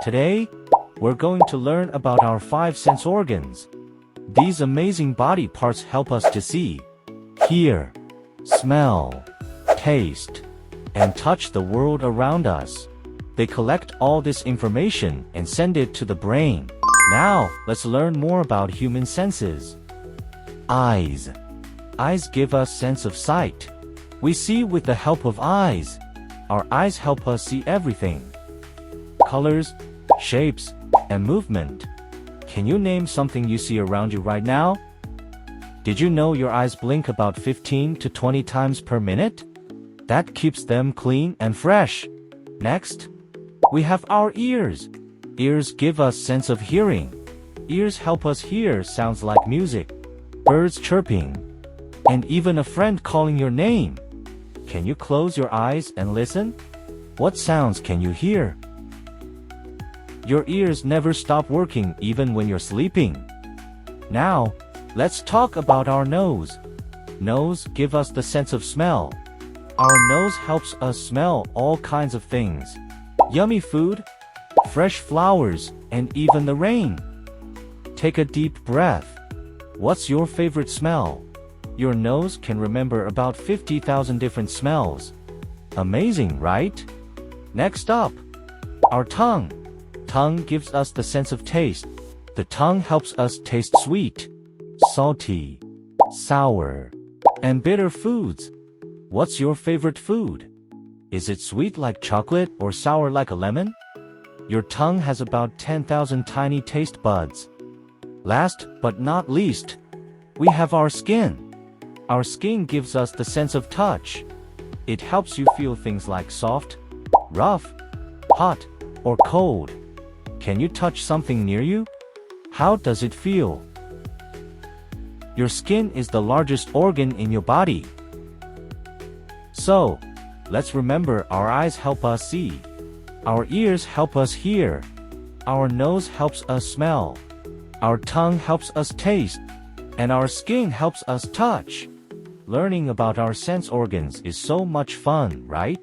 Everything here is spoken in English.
Today, we're going to learn about our five sense organs. These amazing body parts help us to see, hear, smell, taste, and touch the world around us. They collect all this information and send it to the brain. Now, let's learn more about human senses. Eyes. Eyes give us sense of sight. We see with the help of eyes. Our eyes help us see everything. Colors, shapes, and movement. Can you name something you see around you right now? Did you know your eyes blink about 15 to 20 times per minute? That keeps them clean and fresh. Next, we have our ears. Ears give us sense of hearing. Ears help us hear sounds like music, birds chirping, and even a friend calling your name. Can you close your eyes and listen? What sounds can you hear? Your ears never stop working even when you're sleeping. Now, let's talk about our nose. Nose gives us the sense of smell. Our nose helps us smell all kinds of things. Yummy food, fresh flowers, and even the rain. Take a deep breath. What's your favorite smell? Your nose can remember about 50,000 different smells. Amazing, right? Next up, our tongue. Tongue gives us the sense of taste. The tongue helps us taste sweet, salty, sour, and bitter foods. What's your favorite food? Is it sweet like chocolate or sour like a lemon? Your tongue has about 10,000 tiny taste buds. Last but not least, we have our skin. Our skin gives us the sense of touch. It helps you feel things like soft, rough, hot, or cold. Can you touch something near you? How does it feel? Your skin is the largest organ in your body. So, let's remember our eyes help us see. Our ears help us hear. Our nose helps us smell. Our tongue helps us taste. And our skin helps us touch. Learning about our sense organs is so much fun, right?